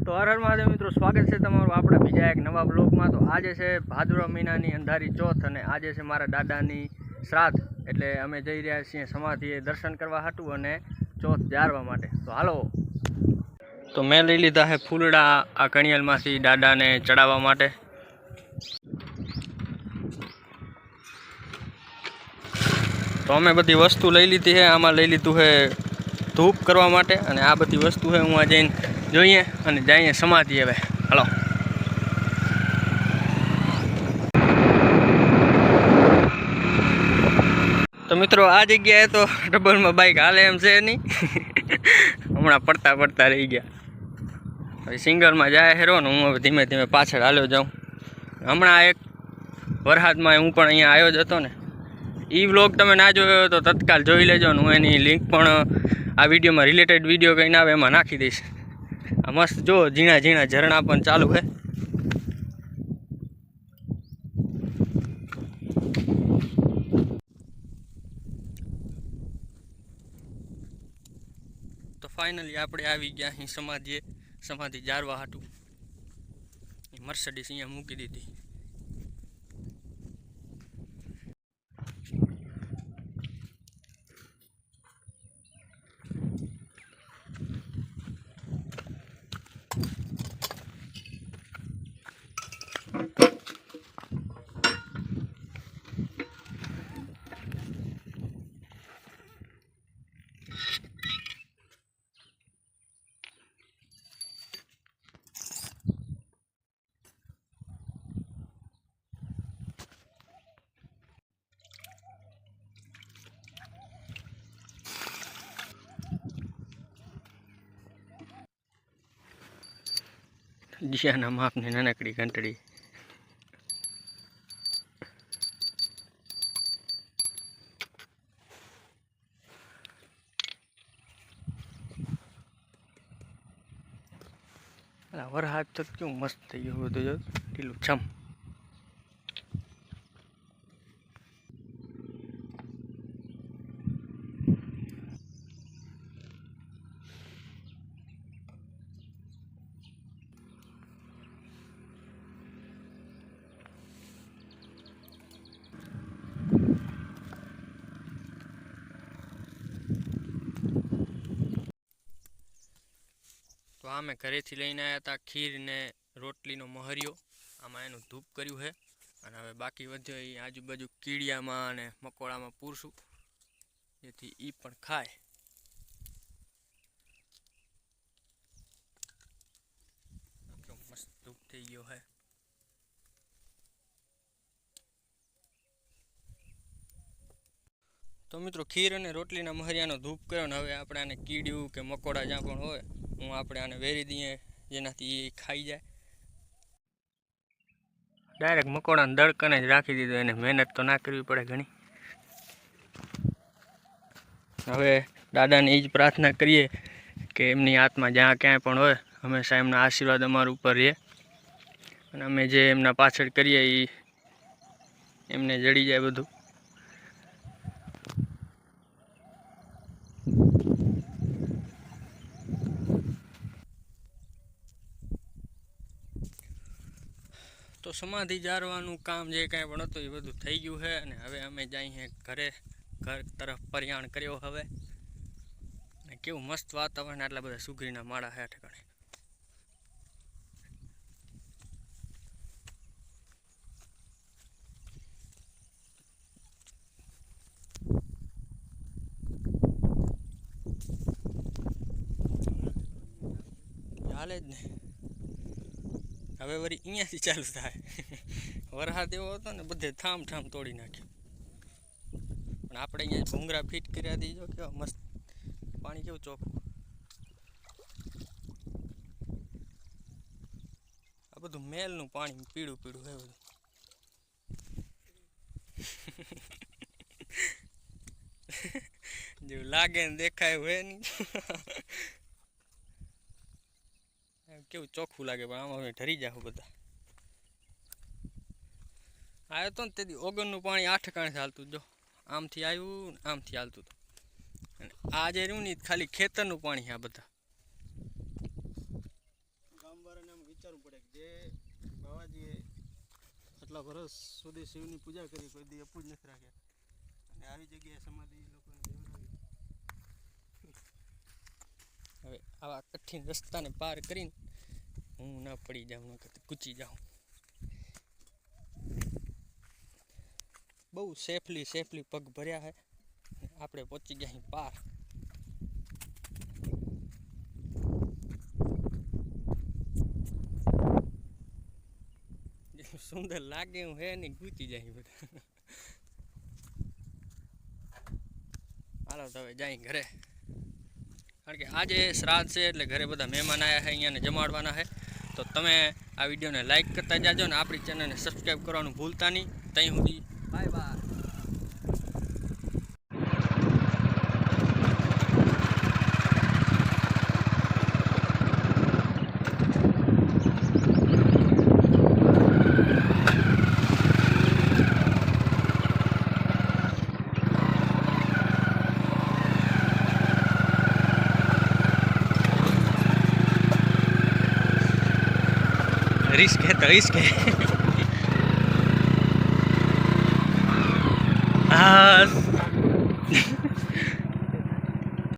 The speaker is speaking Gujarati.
તો હર હર મહાદેવ મિત્રો, સ્વાગત છે તમારું આપણા બીજા એક નવા બ્લોગમાં। તો આજે છે ભાદરવા મહિનાની અંધારી ચોથ અને આજે છે મારા દાદાની શ્રાદ્ધ, એટલે અમે જઈ રહ્યા છીએ સમાધિએ દર્શન કરવા હાટું અને ચોથ જાળવા માટે। તો હાલો। તો મેં લઈ લીધા છે ફૂલડા આ કણિયાલમાંથી દાદાને ચડાવવા માટે। તો અમે બધી વસ્તુ લઈ લીધી છે। આમાં લઈ લીધું છે ધૂપ કરવા માટે અને આ બધી વસ્તુ છે હું આ જઈને જોઈએ અને જઈએ સમાધિ। હવે હાલો। તો મિત્રો આ જગ્યાએ તો ડબલમાં બાઇક હાલે એમ છે નહીં, હમણાં પડતા પડતા રહી ગયા। હવે સિંગલમાં જાય હેરો ને હું હવે ધીમે ધીમે પાછળ હાલ્યો જાઉં। હમણાં એક વરસાદમાં હું પણ અહીંયા આવ્યો જ હતો ને, એ વ્લોગ તમે ના જોયો હોય તો તત્કાલ જોઈ લેજો ને હું એની લિંક પણ આ વિડીયોમાં રિલેટેડ વિડીયો કંઈ ના આવે એમાં નાખી દઈશ। આ મસ્ત જો ઝીણા ઝીણા ઝરણા પણ ચાલુ છે। તો ફાઇનલી આપણે આવી ગયા અહીં સમાધિ જાળવા હાટું। મર્સિડીઝ અહીંયા મૂકી દીધી। જીયાના માપની નાનકડી ઘંટડી। વરસાદ તો કેવું મસ્ત થઈ ગયું બધું, જો ઢીલું છમ। તો આ મેં ઘરેથી લઈને આવ્યા હતા ખીર ને રોટલીનો મહરિયો। આમાં એનું ધૂપ કર્યું છે અને હવે બાકી વધ્યો એ આજુબાજુ કીડિયામાં અને મકોડામાં પૂરશું, જેથી એ પણ ખાય। મસ્ત ધૂપ થઈ ગયો છે। તો મિત્રો ખીર અને રોટલીના મહરિયાનો ધૂપ કર્યો ને હવે આપણે આને કીડિયું કે મકોડા જ્યાં પણ હોય હું આપણે આને વેરી દઈએ, જેનાથી એ ખાઈ જાય। ડાયરેક્ટ મકોડાને દળકને જ રાખી દીધો, એને મહેનત તો ના કરવી પડે ઘણી। હવે દાદાને એ જ પ્રાર્થના કરીએ કે એમની આત્મા જ્યાં ક્યાંય પણ હોય હંમેશા એમના આશીર્વાદ અમારા ઉપર રહે અને અમે જે એમના પાછળ કરીએ એ એમને જડી જાય બધું। તો સમાધિ જાળવાનું કામ જે કાંઈ પણ હતું એ બધું થઈ ગયું છે અને હવે અમે જઈએ ઘર તરફ પ્રયાણ કર્યો હવે। અને કેવું મસ્ત વાતાવરણ, આટલા બધા સુગરીના માળા છે ઠેકાણે। હાલે જ ને હવે વળી અહીંયાથી ચાલુ થાય। વરસાદ એવો હતો ને બધે થામ તોડી નાખ્યું, પણ આપણે અહીંયા ભૂંગરા ફિટ કર્યા દીજો કેવા મસ્ત પાણી કેવું ચોખ્ખું। આ બધું મેલનું પાણી પીળું પીળું છે બધું। જેવું લાગે ને દેખાય હોય નહીં, કેવું ચોખ્ખું લાગે, પણ આમાં ઠરી જાવ બધા। આવ્યો તો ને તેથી ઓગણનું પાણી 8 ઠેકાણે હાલતું, જો આમથી આવ્યું ને આમથી હાલતું હતું। અને આ જે રહ્યું ને ખાલી ખેતરનું પાણી છે આ બધા। વિચારવું પડે કે જે બાવાજીએ આટલા વર્ષ સુધી શિવની પૂજા કરી કોઈ દી અપૂજ નથી રાખ્યા અને આવી જગ્યાએ સમાધિ લોકોને દેવડાવી. હવે આવા કઠિન રસ્તાને પાર કરીને હું ના પડી જાઉં ન કરતી કૂચી જાઉં. બહુ સેફલી પગ ભર્યા છે. આપણે પહોંચી ગયા અહીં પાર. સુંદર લાગે એવું હે ને ગૂંચી જાય બધા. હાલો તો હવે જાય ઘરે, કારણ કે આજે શ્રાદ્ધ છે એટલે ઘરે બધા મહેમાન આવ્યા છે, અહીંયાને જમાડવાના છે. તો તમે આ વિડીયોને લાઈક કરતા જાજો ને આપણી ચેનલને સબસ્ક્રાઈબ કરવાનું ભૂલતા નહીં. ત્યાં સુધી બાય બાય. रिस्क है तो रिस्क है.